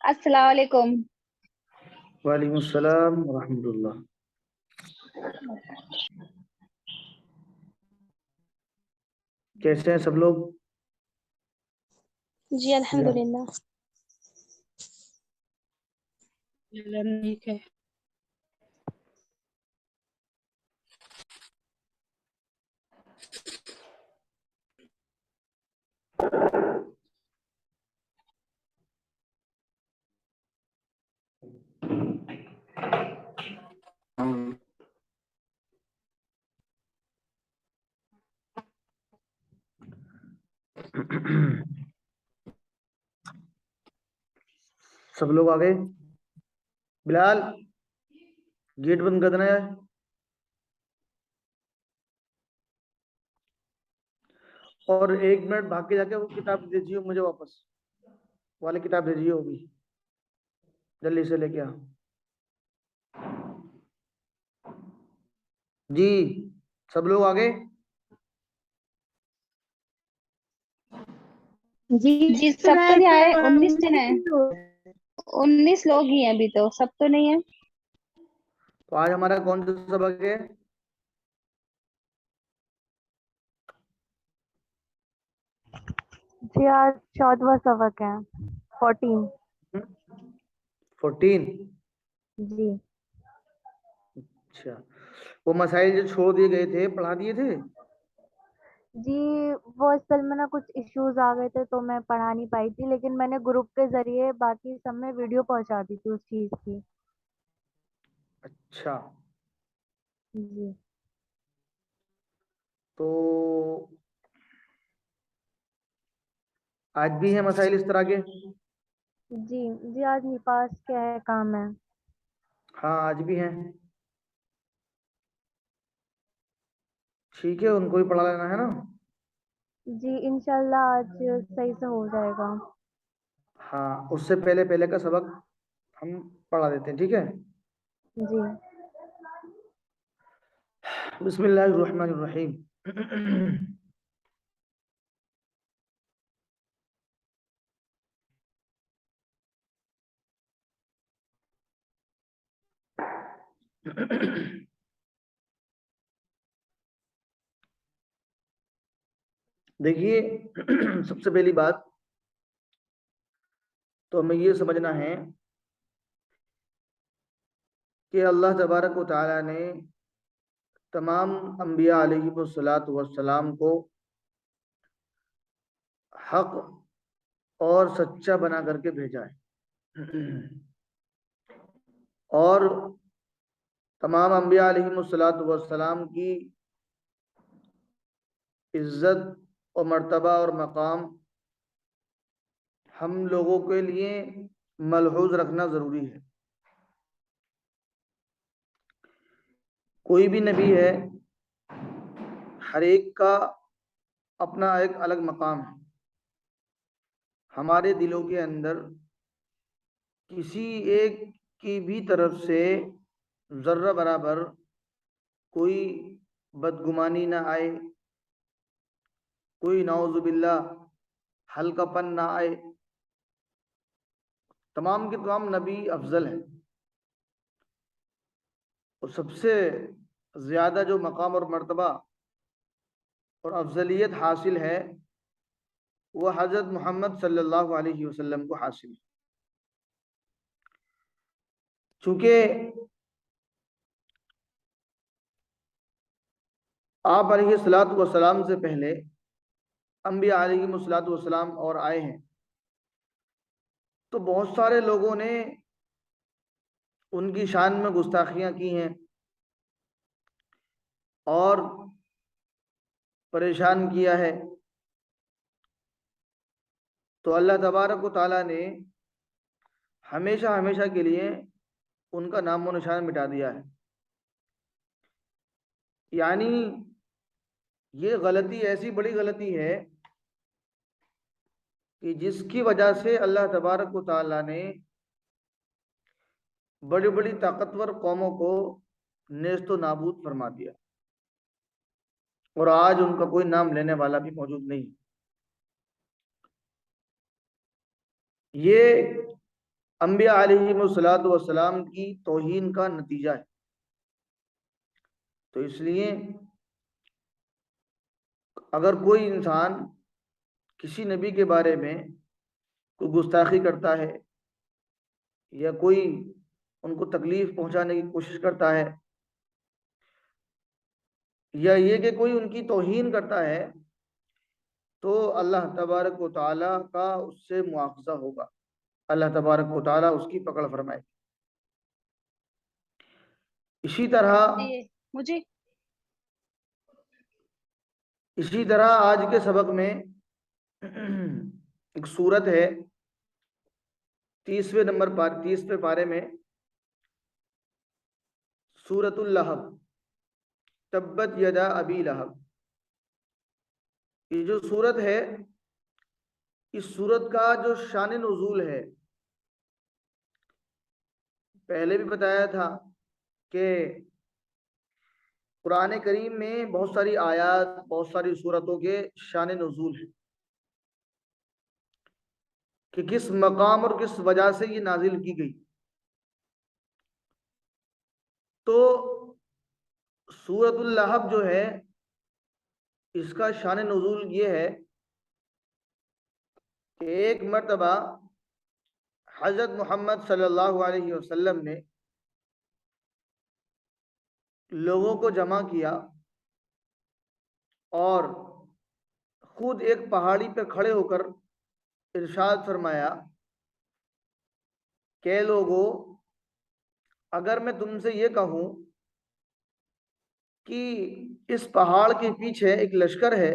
अस्सलाम वालेकुम। वालेकुम अस्सलाम व रहमतुल्लाह। कैसे हैं सब लोग? जी अल्हम्दुलिल्लाह। ठीक है। सब लोग आ गए? बिलाल, गेट बंद कर देना यार। और 1 मिनट भाग के जाके वो किताब दीजिए मुझे वापस, वाली किताब दीजिए होगी, जल्दी से लेके आ। जी, सब लोग आ गए? जी सब तो नहीं आए, 19 दिन है। 19 लोग ही हैं, अभी तो सब तो नहीं है। तो आज हमारा कौन सा सबक है? जी आज 14वां सबक है। 14। 14। जी अच्छा, वो मसाइल जो छोड़ दिए गए थे पढ़ा दिए थे? जी वो असल में ना कुछ इश्यूज आ गए थे तो मैं पढ़ा नहीं पाई थी, लेकिन मैंने ग्रुप के जरिए बाकी सब में वीडियो पहुंचा दी थी उस चीज की। अच्छा, जी तो आज भी है मसाइल इस तरह के? जी जी आज निपास क्या है काम है। हाँ, आज भी हैं। ठीक है, उनको भी पढ़ा लेना है ना। जी इंशाल्लाह आज सही से हो जाएगा। हाँ, उससे पहले पहले का सबक हम पढ़ा देते हैं, ठीक है। जी बिस्मिल्लाहिर्रहमानिर्रहीम। देखिए, सबसे पहली बात तो हमें ये समझना है कि अल्लाह तबारक व तआला ने तमाम अंबिया अलैहिस्सलातु वस्सलाम को हक और सच्चा बना करके भेजा है। और तमाम अंबिया अलैहिस्सलातु वस्सलाम की इज्जत और मर्तबा और मकाम हम लोगों के लिए मलहूज रखना जरूरी है। कोई भी नबी है, हर एक का अपना एक अलग मकाम है। हमारे दिलों के अंदर किसी एक की भी तरफ से जर्रा बराबर कोई बदगुमानी ना आए, कोई नाउजुबिल्ला हल्कापन ना आए। तमाम के तमाम नबी अफजल हैं, और सबसे ज़्यादा जो मकाम और मर्तबा और अफजलियत हासिल है वह हज़रत मोहम्मद सल्लल्लाहु अलैहि वसल्लम को हासिल है। चूँकि आप अलैहिस्सलातु वस्सलाम से पहले अंबिया अलैहिस्सलातु वस्सलाम और आए हैं, तो बहुत सारे लोगों ने उनकी शान में गुस्ताखियाँ की हैं और परेशान किया है। तो अल्लाह तबारक व तआला ने हमेशा हमेशा के लिए उनका नामो निशान मिटा दिया है। यानी ये गलती ऐसी बड़ी गलती है कि जिसकी वजह से अल्लाह तबारक व तआला ने बड़ी बड़ी ताकतवर कौमों को नेस्तो नाबूद फरमा दिया, और आज उनका कोई नाम लेने वाला भी मौजूद नहीं। ये अंबिया अलैहिमुस्सलातु वस्सलाम की तौहीन का नतीजा है। तो इसलिए अगर कोई इंसान किसी नबी के बारे में कोई गुस्ताखी करता है या कोई उनको तकलीफ पहुंचाने की कोशिश करता है या ये कि कोई उनकी तौहीन करता है, तो अल्लाह तबारक व तआला का उससे मुआवजा होगा, अल्लाह तबारक व तआला उसकी पकड़ फरमाए। इसी तरह ये मुझे इसी तरह आज के सबक में एक सूरत है 30वें पारे में, सूरतुल लहब, तब्बत यदा अबी लहब। ये जो सूरत है, इस सूरत का जो शान नुज़ूल है, पहले भी बताया था कि कुरान करीम में बहुत सारी आयत, बहुत सारी सूरतों के शान नुज़ूल है कि किस मकाम और किस वजह से ये नाजिल की गई। तो सूरतुल लहब जो है, इसका शान नुज़ूल ये है कि एक मर्तबा हज़रत मोहम्मद सल्लल्लाहु अलैहि वसल्लम ने लोगों को जमा किया और खुद एक पहाड़ी पर खड़े होकर इरशाद फरमाया कि लोगों, अगर मैं तुमसे ये कहूं कि इस पहाड़ के पीछे एक लश्कर है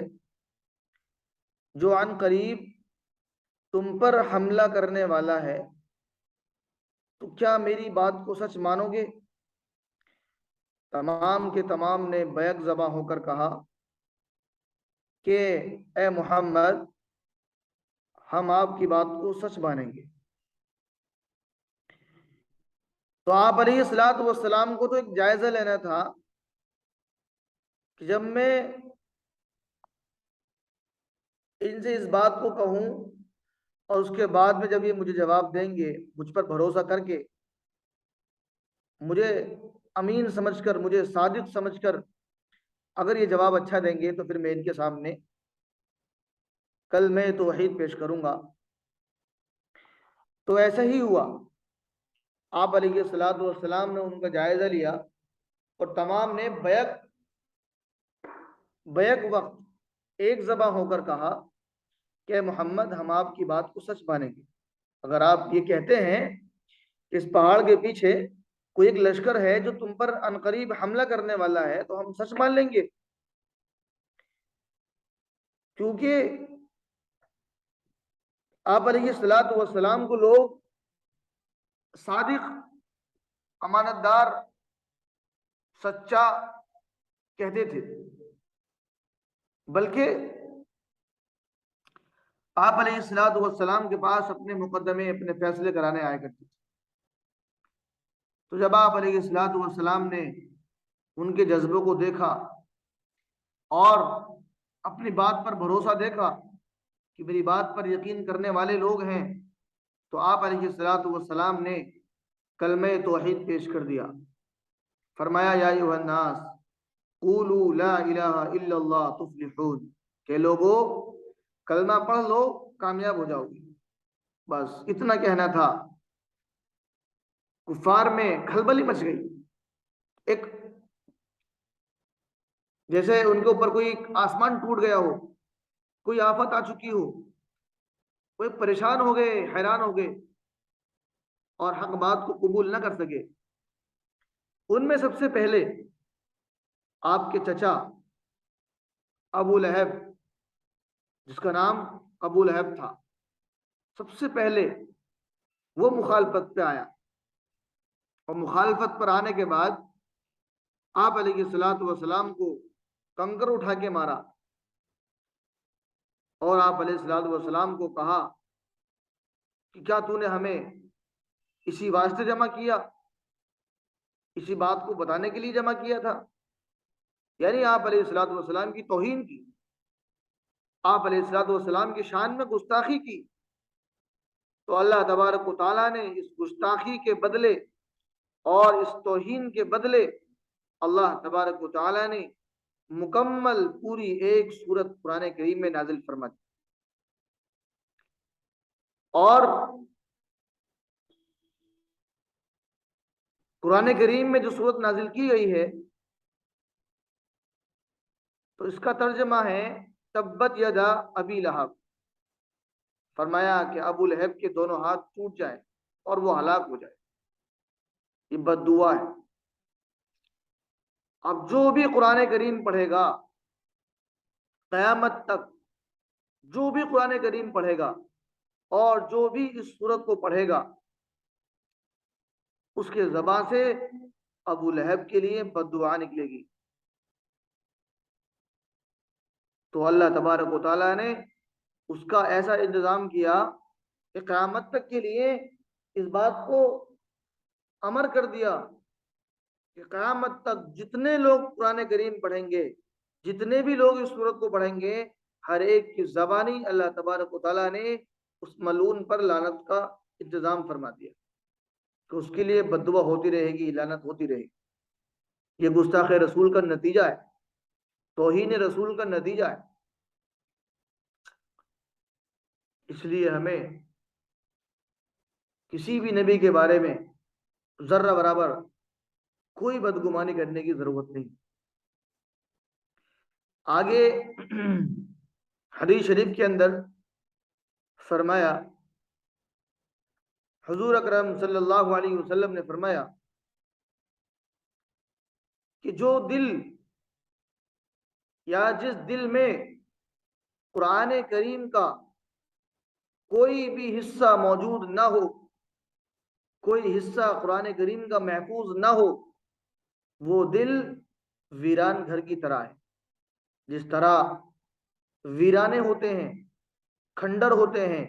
जो अन करीब तुम पर हमला करने वाला है, तो क्या मेरी बात को सच मानोगे? तमाम के तमाम ने बैक ज़बा होकर कहा कि ए मोहम्मद, हम आपकी बात को सच मानेंगे। तो आप अलैहिस्सलातु वस्सलाम को तो एक जायजा लेना था कि जब मैं इनसे इस बात को कहूं और उसके बाद में जब ये मुझे जवाब देंगे, मुझ पर भरोसा करके, मुझे अमीन समझकर, मुझे सादिक समझकर अगर ये जवाब अच्छा देंगे, तो फिर मैं इनके सामने कल मैं तौहीद पेश करूंगा। तो ऐसा ही हुआ। आप अलैहिस्सलातु वस्सलाम ने उनका जायजा लिया और तमाम ने बैक वक्त एक ज़बा होकर कहा कि मोहम्मद, हम आपकी बात को सच मानेंगे। अगर आप ये कहते हैं कि इस पहाड़ के पीछे कोई एक लश्कर है जो तुम पर अनकरीब हमला करने वाला है, तो हम सच मान लेंगे। क्योंकि आप अलैहिस्सलातु वस्सलाम को लोग सादिक, अमानतदार, सच्चा कहते थे, बल्कि आप अलैहिस्सलातु वस्सलाम के पास अपने मुकदमे, अपने फैसले कराने आया करते थे। तो जब आप अलैहिस्सलातु वस्सलाम ने उनके जज्बों को देखा और अपनी बात पर भरोसा देखा कि मेरी बात पर यकीन करने वाले लोग हैं, तो आप अलैहिस्सलातु वस्सलाम ने कलमे तौहीद पेश कर दिया। फरमाया, या अय्युहन्नास क़ूलू ला इलाहा इल्लल्लाह तुफ्लिहून, के लोगो, कलमा पढ़ लो, कामयाब हो जाओगे। बस इतना कहना था। कुफार में खलबली मच गई। एक जैसे उनके ऊपर कोई आसमान टूट गया हो, कोई आफत आ चुकी हो, कोई परेशान हो गए, हैरान हो गए और हक बात को कबूल न कर सके। उनमें सबसे पहले आपके चचा अबू लहब, जिसका नाम अबू लहब था, सबसे पहले वो मुखालफत पे आया। और मुखालफत पर आने के बाद आप अलैहिस्सलातु वस्सलाम को कंकर उठा के मारा और आप अलैहिस्सलातु वस्सलाम को कहा कि क्या तूने हमें इसी वास्ते जमा किया, इसी बात को बताने के लिए जमा किया था? यानी आप अलैहिस्सलातु वस्सलाम की तौहीन की, आप अलैहिस्सलातु वस्सलाम की शान में गुस्ताखी की। तो अल्लाह तबारक व तआला ने इस गुस्ताखी के बदले और इस तौहीन के बदले अल्लाह तबारक व तआला ने मुकम्मल पूरी एक सूरत कुरान करीम में नाजिल फरमा दी। और कुरान करीम में जो सूरत नाजिल की गई है तो इसका तर्जमा है तब्बत यदा अबी लहब। फरमाया कि अबू लहब के दोनों हाथ टूट जाए और वो हलाक हो जाए। ये बद्दुआ है। अब जो भी कुरान करीम पढ़ेगा कयामत तक, जो भी कुरान करीम पढ़ेगा और जो भी इस सूरत को पढ़ेगा उसके ज़बान से अबू लहब के लिए बद्दुआ निकलेगी। तो अल्लाह तबारक व तआला ने उसका ऐसा इंतजाम किया कि क़यामत तक के लिए इस बात को अमर कर दिया कि क़यामत तक जितने लोग कुरान करीम पढ़ेंगे, जितने भी लोग इस सूरत को पढ़ेंगे, हर एक की ज़बानी अल्लाह तबारक व तआला ने उस मलून पर लानत का इंतजाम फरमा दिया कि उसके लिए बद्दुआ होती रहेगी, लानत होती रहेगी। ये गुस्ताख रसूल का नतीजा है, तौहीन रसूल का नतीजा है। इसलिए हमें किसी भी नबी के बारे में जर्रा बराबर कोई बदगुमानी करने की जरूरत नहीं। आगे हदीस शरीफ के अंदर फरमाया, हुजूर अकरम सल्लल्लाहु अलैहि वसल्लम ने फरमाया कि जो दिल या जिस दिल में कुरान करीम का कोई भी हिस्सा मौजूद ना हो, कोई हिस्सा कुरान करीम का महफूज ना हो, वो दिल वीरान घर की तरह है। जिस तरह वीराने होते हैं, खंडर होते हैं,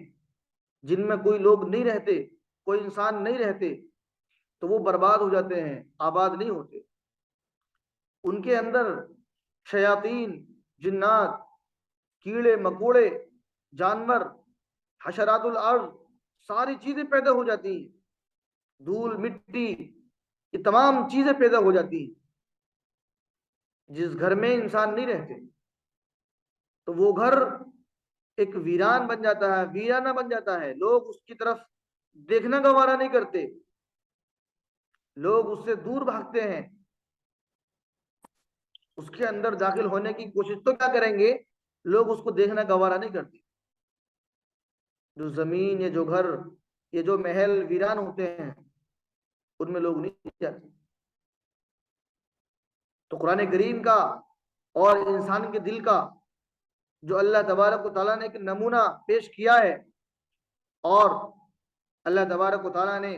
जिनमें कोई लोग नहीं रहते, कोई इंसान नहीं रहते, तो वो बर्बाद हो जाते हैं, आबाद नहीं होते। उनके अंदर शयातीन, जिन्नात, कीड़े मकोड़े, जानवर, हशरातुल अर्ज, सारी चीजें पैदा हो जाती हैं। धूल मिट्टी, ये तमाम चीजें पैदा हो जाती हैं। जिस घर में इंसान नहीं रहते तो वो घर एक वीरान बन जाता है, वीराना बन जाता है। लोग उसकी तरफ देखना गवारा नहीं करते, लोग उससे दूर भागते हैं। उसके अंदर दाखिल होने की कोशिश तो क्या करेंगे, लोग उसको देखना गवारा नहीं करते। जो जमीन, ये जो घर, ये जो महल वीरान होते हैं, उनमें लोग नहीं जाते। तो कुरान करीम का और इंसान के दिल का जो अल्लाह तबारक व तआला ने एक नमूना पेश किया है, और अल्लाह तबारक व तआला ने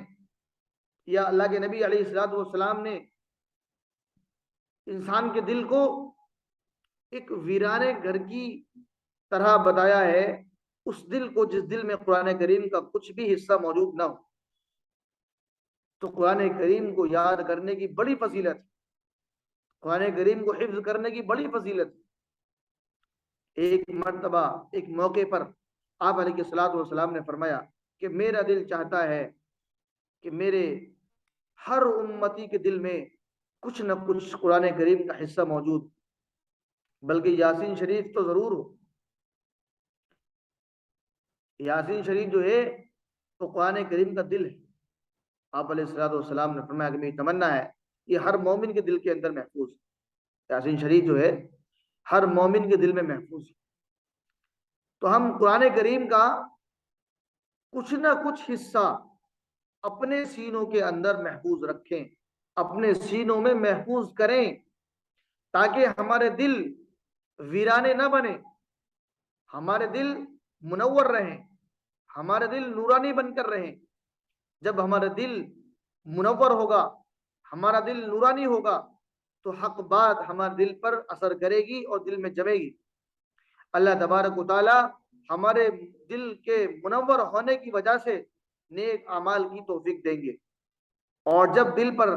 या अल्लाह के नबी अलैहिस्सलातु वस्सलाम ने इंसान के दिल को एक वीराने घर की तरह बताया है। उस दिल को, जिस दिल में कुरान करीम का कुछ भी हिस्सा मौजूद ना हो। तो कुरान करीम को याद करने की बड़ी फजीलत, कुरान करीम को हिफ्ज करने की बड़ी फजीलत। एक मर्तबा एक मौके पर आप अलैहिस्सलातु वस्सलाम ने फरमाया कि मेरा दिल चाहता है कि मेरे हर उम्मती के दिल में कुछ न कुछ कुरान करीम का हिस्सा मौजूद, बल्कि यासीन शरीफ तो जरूर हो। यासीन शरीफ जो है तो कुरान करीम का दिल है। आप अलैहिस्सलातु वस्सलाम ने फरमाया कि मेरी तमन्ना है ये हर मोमिन के दिल के अंदर महफूज है। यासीन शरीफ जो है हर मोमिन के दिल में महफूज है। तो हम कुरान करीम का कुछ ना कुछ हिस्सा अपने सीनों के अंदर महफूज रखें, अपने सीनों में महफूज करें, ताकि हमारे दिल वीराने न बने, हमारे दिल मुनव्वर रहें, हमारे दिल नूरानी बनकर रहें। जब हमारा दिल मुनव्वर होगा, हमारा दिल नूरानी होगा, तो हक बात हमारे दिल पर असर करेगी और दिल में जमेगी। अल्लाह तबारक व तआला हमारे दिल के मुनव्वर होने की वजह से नेक अमाल की तौफीक देंगे। और जब दिल पर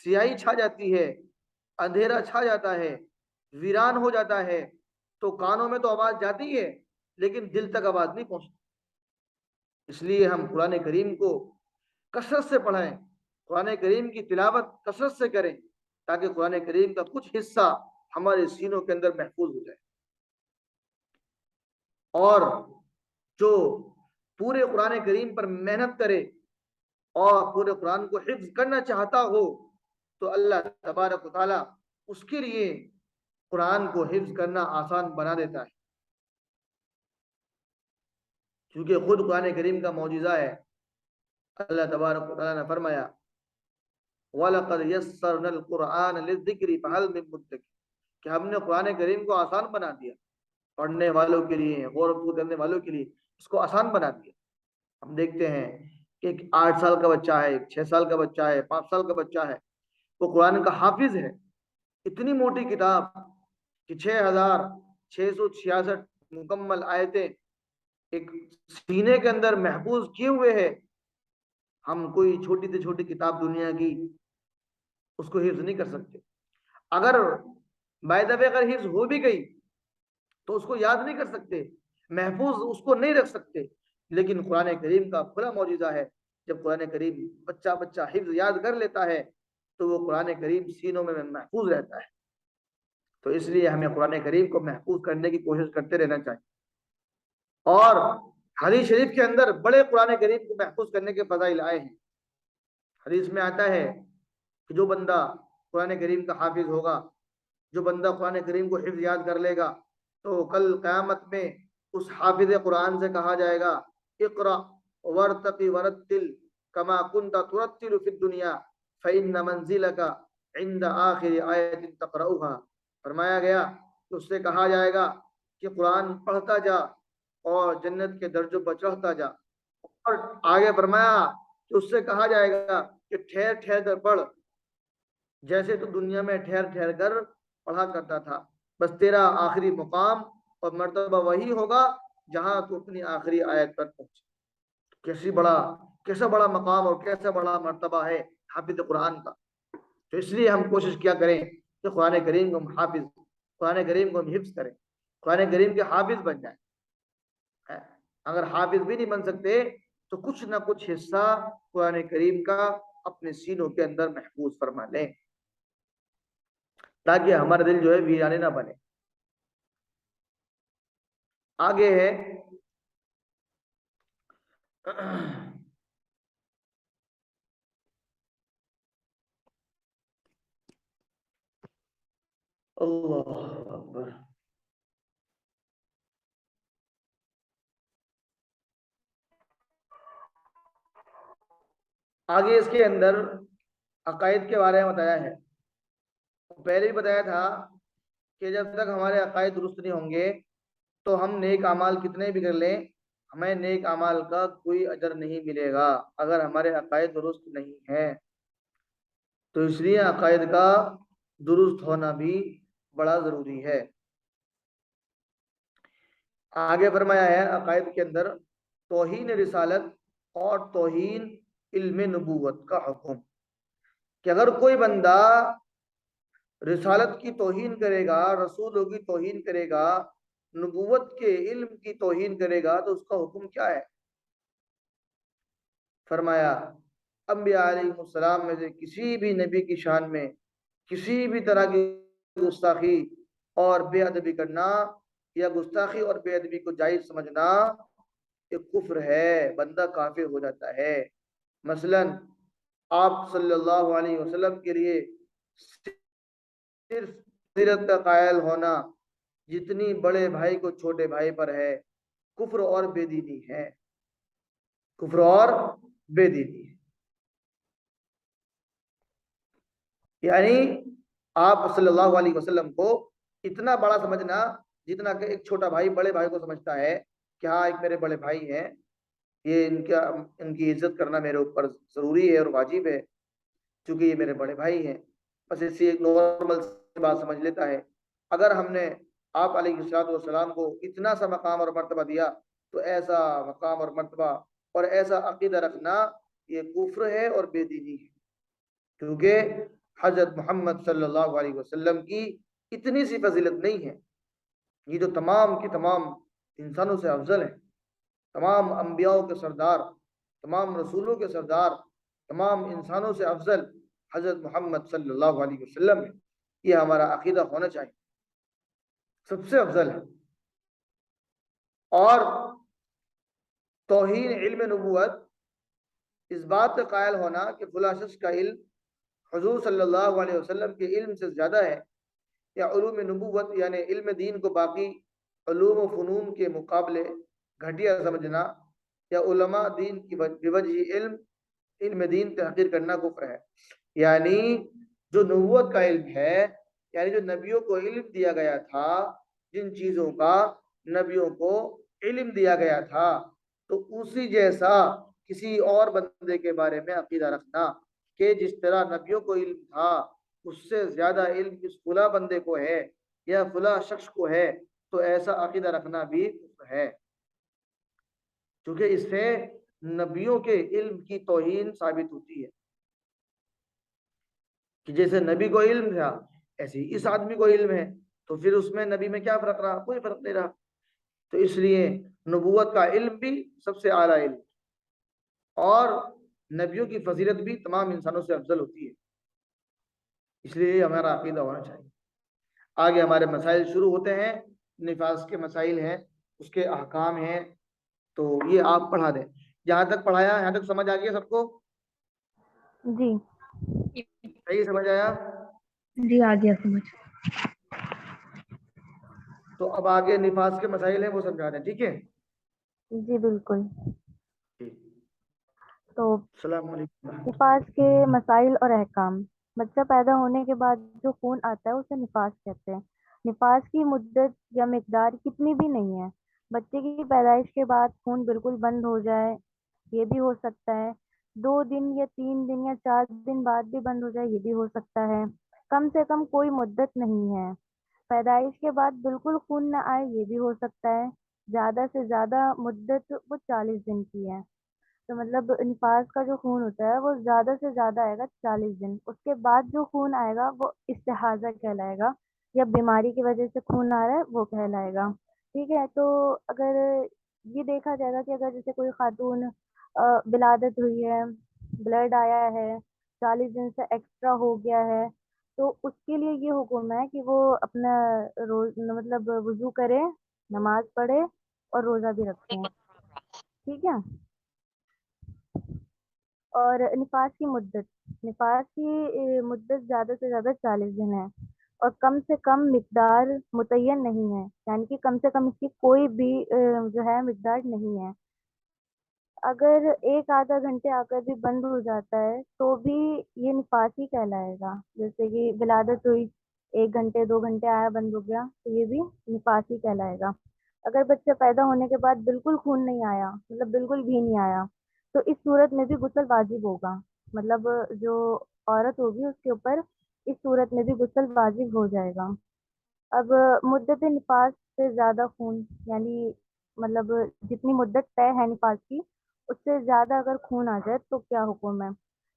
स्याही छा जाती है, अंधेरा छा जाता है, वीरान हो जाता है, तो कानों में तो आवाज जाती है लेकिन दिल तक आवाज नहीं पहुंचती। इसलिए हम कुरान करीम को कसरत से पढ़ें, कुरान करीम की तिलावत कसरत से करें, ताकि कुरान करीम का कुछ हिस्सा हमारे सीनों के अंदर महफूज हो जाए। और जो पूरे कुरान करीम पर मेहनत करे और पूरे कुरान को हिफ्ज करना चाहता हो, तो अल्लाह तबारक व तआला उसके लिए कुरान को हिफ्ज करना आसान बना देता है, क्योंकि खुद कुरान करीम का मौजिज़ा है। अल्लाह तबारक व तआला ने फरमाया, वलक़द यस्सरनल कुरआन लिज़्ज़िक्रि फहल मिन मुद्दकिर, कि हमने कुरान करीम को आसान बना दिया, पढ़ने वालों के लिए, गौर करने वालों के लिए इसको आसान बना दिया। हम देखते हैं कि एक 8 साल का बच्चा है, एक 6 साल का बच्चा है, 5 साल का बच्चा है, वो कुरान का हाफिज है। इतनी मोटी किताब कि 6666 मुकम्मल आयतें एक सीने के अंदर महफूज किए हुए है। हम कोई छोटी से छोटी किताब दुनिया की उसको हिफ्ज नहीं कर सकते। अगर बाय द वे अगर हिफ्ज हो भी गई तो उसको याद नहीं कर सकते, महफूज उसको नहीं रख सकते। लेकिन कुरान करीम का खुला मौजूदा है, जब कुरान करीम बच्चा बच्चा हिफ्ज याद कर लेता है तो वो कुरान करीम सीनों में महफूज रहता है। तो इसलिए हमें कुरान करीम को महफूज करने की कोशिश करते रहना चाहिए। और हदीस शरीफ के अंदर बड़े कुरान करीम को महफूज करने के फजाइल आए हैं। हदीस में आता है कि जो बंदा कुरान करीम का हाफिज होगा, जो बंदा कुरान करीम को हिफ्ज याद कर लेगा, तो कल क़यामत में उस हाफिज कुरान से कहा जाएगा, इक़रा वर्तक़ी वरत्तिल कमा कुन्ता तुरत्तिलु फिद दुनिया फ़इन्न मंज़िलका इंद आखिर आयतिन तक़रऊहा। फरमाया गया कि उससे कहा जाएगा कि कुरान पढ़ता जा और जन्नत के दर्जों पर चढ़ता जा। और आगे फरमाया कि उससे कहा जाएगा कि ठहर ठहर कर पढ़, जैसे तो दुनिया में ठहर ठहर कर पढ़ा करता था, बस तेरा आखिरी मुकाम और मर्तबा वही होगा जहां तू अपनी आखिरी आयत पर पहुंचे। कैसा बड़ा मकाम और कैसा बड़ा मर्तबा है हाफिज कुरान का। तो इसलिए हम कोशिश किया करें कि कुरान करीम को हम हाफिज, कुरान करीम को हम हिफ्ज करें, कुरान करीम के हाफिज बन जाए। अगर हाफिज भी नहीं बन सकते तो कुछ ना कुछ हिस्सा कुरान करीम का अपने सीनों के अंदर महफूज फरमा लें, ताकि हमारा दिल जो है वीराने ना बने। आगे है अल्लाह अकबर। आगे इसके अंदर अकायद के बारे में बताया है। पहले भी बताया था कि जब तक हमारे अकायद दुरुस्त नहीं होंगे तो हम नेक अमाल कितने भी कर लें, हमें नेक अमाल का कोई अजर नहीं मिलेगा अगर हमारे अकायद दुरुस्त नहीं है। तो इसलिए अकायद का दुरुस्त होना भी बड़ा जरूरी है। आगे फरमाया है अकायद के अंदर तौहीन रिसालत और तौहीन इल्म नबूवत का हुक्म, कि अगर कोई बंदा रिसालत की तौहीन करेगा, रसूलों की तौहीन करेगा, नबूवत के इल्म की तौहीन करेगा, तो उसका हुक्म क्या है। फरमाया अंबिया अलैहिस्सलाम में से किसी भी नबी की शान में किसी भी तरह की गुस्ताखी और बेअदबी करना या गुस्ताखी और बेअदबी को जायज समझना ये कुफ्र है, बंदा काफिर हो जाता है। मसलन आप सल्लल्लाहु अलैहि वसल्लम के लिए सिर्फ सीरत का कायल होना जितनी बड़े भाई को छोटे भाई पर है, कुफ्र और बेदीनी है, कुफ्र और बेदीनी है। यानी आप सल्लल्लाहु अलैहि वसल्लम को इतना बड़ा समझना जितना कि एक छोटा भाई बड़े भाई को समझता है कि हाँ एक मेरे बड़े भाई हैं, ये इनकी इज्जत करना मेरे ऊपर जरूरी है और वाजिब है क्योंकि ये मेरे बड़े भाई हैं। बस ऐसी एक नॉर्मल बात समझ लेता है। अगर हमने आप अलैहिस्सलाम को इतना सा मकाम और मर्तबा दिया तो ऐसा मकाम और मर्तबा और ऐसा अकीदा रखना ये कुफ्र है और बेदीनी है, क्योंकि हजरत मोहम्मद सल्लल्लाहु अलैहि वसल्लम की इतनी सी फजीलत नहीं है, ये तो तमाम की तमाम इंसानों से अफजल है। तमाम अंबियाओं के सरदार, तमाम रसूलों के सरदार, तमाम इंसानों से अफजल हजरत मोहम्मद सल्लल्लाहु अलैहि वसल्लम है। ये हमारा अकीदा होना चाहिए, सबसे अफजल है। और तौहीन इल्म नबूवत, इस बात का कायल होना कि फला शख्स का इल्म हुजूर सल्लल्लाहु अलैहि वसल्लम के इल्म से ज़्यादा है, या उलूम नबूवत यानी इल्म दीन को बाकी उलूम व फ़नून के मुकाबले घटिया समझना, या उलमा दीन की बिवजही इल्म इल्म दीन तहकीर करना कुफ्र है। यानी जो नबूवत का इल्म है, यानी जो नबियों को इल्म दिया गया था, जिन चीज़ों का नबियों को इल्म दिया गया था, तो उसी जैसा किसी और बंदे के बारे में अकीदा रखना कि जिस तरह नबियों को इल्म था उससे ज्यादा इल्म इस फुला बंदे को है या फुला शख्स को है, तो ऐसा अकीदा रखना भी कुफ्र है, क्योंकि इससे नबियों के इल्म की तौहीन साबित होती है। कि जैसे नबी को इल्म था, ऐसे ही इस आदमी को इल्म है, तो फिर उसमें नबी में क्या फर्क रहा? कोई फर्क नहीं रहा। तो इसलिए नबूवत का इल्म भी सबसे आला इल्म, और नबियों की फजीलत भी तमाम इंसानों से अफजल होती है। इसलिए हमारा अकीदा होना चाहिए। आगे हमारे मसाइल शुरू होते हैं। निफास के मसाइल हैं, उसके अहकाम हैं, तो ये आप पढ़ा दें। जहाँ तक पढ़ाया, यहाँ तक समझ आ गया सबको? जी सही समझ आया? जी आ गया समझ। तो अब आगे निफास के मसाइल हैं, वो समझा दें, ठीक है? जी बिल्कुल। ठीक। तो अस्सलाम वालेकुम। निफास के मसाइल और अहकाम। बच्चा पैदा होने के बाद जो खून आता है उसे निफास कहते हैं। निफास की मुद्दत या मिकदार कितनी भी नहीं है। बच्चे की पैदाइश के बाद खून बिल्कुल बंद हो जाए, ये भी हो सकता है। 2 दिन या 3 दिन या 4 दिन बाद भी बंद हो जाए, ये भी हो सकता है। कम से कम कोई मुद्दत नहीं है। पैदाइश के बाद बिल्कुल खून न आए, ये भी हो सकता है। ज्यादा से ज्यादा मुद्दत वो 40 दिन की है। तो मतलब निफास का जो खून होता है वो ज्यादा से ज्यादा आएगा 40 दिन। उसके बाद जो खून आएगा वो इस्तिहाजा कहलाएगा, या बीमारी की वजह से खून आ रहा है वो कहलाएगा। ठीक है। तो अगर ये देखा जाएगा कि अगर जैसे कोई खातून विलादत हुई है, ब्लड आया है, 40 दिन से एक्स्ट्रा हो गया है, तो उसके लिए ये हुक्म है कि वो अपना रोज मतलब वुजू करे, नमाज पढ़े और रोजा भी रखे। ठीक है। और निफास की मुद्दत, निफास की मुद्दत ज़्यादा से ज़्यादा 40 दिन है, और कम से कम मिकदार मुतय्यन नहीं है, यानी कि कम से कम इसकी कोई भी जो है मिकदार नहीं है। अगर एक आधा घंटे आकर भी बंद हो जाता है तो भी ये निफास ही कहलाएगा। जैसे कि विलादत हुई, 1 घंटे 2 घंटे आया बंद हो गया, तो ये भी निफास ही कहलाएगा। अगर बच्चा पैदा होने के बाद बिल्कुल खून नहीं आया, मतलब बिल्कुल भी नहीं आया, तो इस सूरत में भी गुस्ल वाजिब होगा। मतलब जो औरत होगी उसके ऊपर इस सूरत में भी गुस्ल वाजिब हो जाएगा। अब मुद्दत निफास से ज्यादा खून, यानी मतलब जितनी मुद्दत तय है निफास की उससे ज्यादा अगर खून आ जाए तो क्या हुक्म है।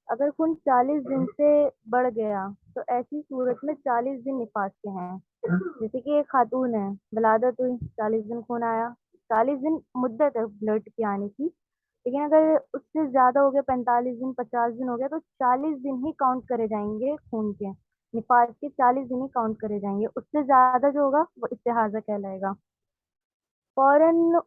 अगर खून 40 दिन से बढ़ गया तो ऐसी सूरत में 40 दिन निफास के हैं। जैसे कि एक खातून है, विलादत हुई, 40 दिन खून आया, 40 दिन मुद्दत है ब्लड की आने की। लेकिन अगर उससे ज्यादा हो गया, 45 दिन 50 दिन हो गया, तो 40 दिन ही काउंट करे जाएंगे खून के। निफास के 40 दिन ही काउंट करे जाएंगे, उससे ज्यादा जो होगा वो इस्तिहाजा कहलाएगा फौरन।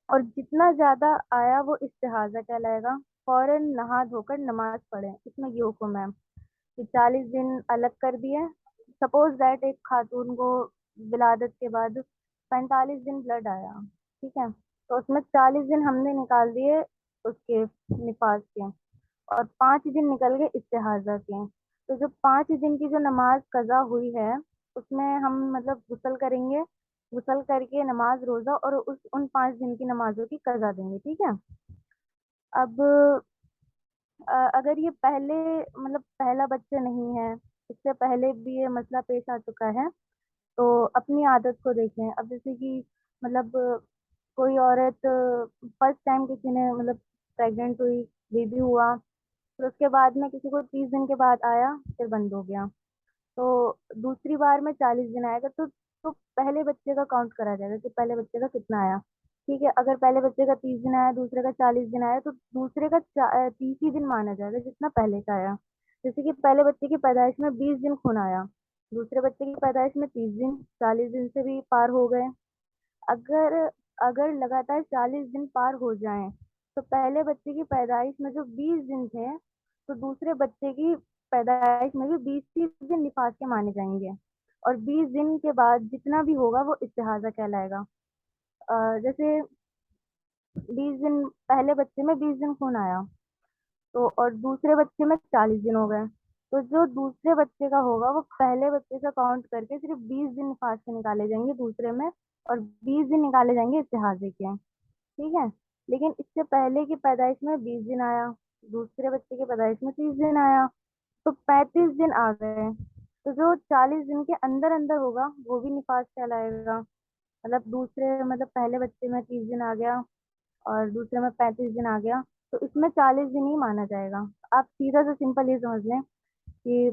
और जितना ज्यादा आया वो इस्तिहाजा कहलाएगा। फौरन नहा धोकर नमाज पढ़े, इसमें ये हुक्म है कि 40 दिन अलग कर दिए। सपोज दैट एक खातून को विलादत के बाद 45 दिन ब्लड आया, ठीक है, तो उसमें 40 दिन हमने निकाल दिए उसके निफास के, और 5 दिन निकल गए इस्तिहाजा के। तो जो 5 दिन की जो नमाज कज़ा हुई है उसमें हम मतलब गुस्ल करेंगे, गुस्ल करके नमाज रोजा और उस उन 5 दिन की नमाजों की कज़ा देंगे। ठीक है। अब अगर ये पहले मतलब पहला बच्चा नहीं है, इससे पहले भी ये मसला पेश आ चुका है, तो अपनी आदत को देखें। अब जैसे कि मतलब कोई औरत फर्स्ट टाइम किसी ने मतलब प्रेग्नेंट हुई, बेबी हुआ, फिर उसके बाद में किसी को 30 दिन के बाद आया, फिर बंद हो गया, तो दूसरी बार में 40 दिन आएगा, तो पहले बच्चे का काउंट करा जाएगा कि पहले बच्चे का कितना आया। ठीक है, अगर पहले बच्चे का 30 दिन आया, दूसरे का 40 दिन आया, तो दूसरे का 30 ही दिन माना जाएगा जितना पहले का आया। जैसे कि पहले बच्चे की पैदाइश में 20 दिन खून आया, दूसरे बच्चे की पैदाइश में 30 दिन, 40 दिन से भी पार हो गए। अगर अगर लगातार 40 दिन पार हो जाएं, तो पहले बच्चे की पैदाइश में जो 20 दिन थे, तो दूसरे बच्चे की पैदाइश में भी 20 दिन निफास के माने जाएंगे। और 20 दिन के बाद जितना भी होगा वो इस्तिहाजा कहलाएगा। जैसे 20 दिन, पहले बच्चे में 20 दिन खून आया, तो और दूसरे बच्चे में 40 दिन हो गए, तो जो दूसरे बच्चे का होगा वो पहले बच्चे से काउंट करके सिर्फ 20 दिन निफास के निकाले जाएंगे दूसरे में, और 20 दिन निकाले जाएंगे इस्तिहाजे के। ठीक है। लेकिन इससे पहले की पैदाइश में 20 दिन आया, दूसरे बच्चे की पैदाइश में 30 दिन आया, तो 35 दिन आ गए, तो जो 40 दिन के अंदर अंदर होगा वो भी निफास कहलाएगा। मतलब पहले बच्चे में 30 दिन आ गया और दूसरे में 35 दिन आ गया, तो इसमें 40 दिन ही माना जाएगा। आप सीधा सा सिंपल ये समझ लें कि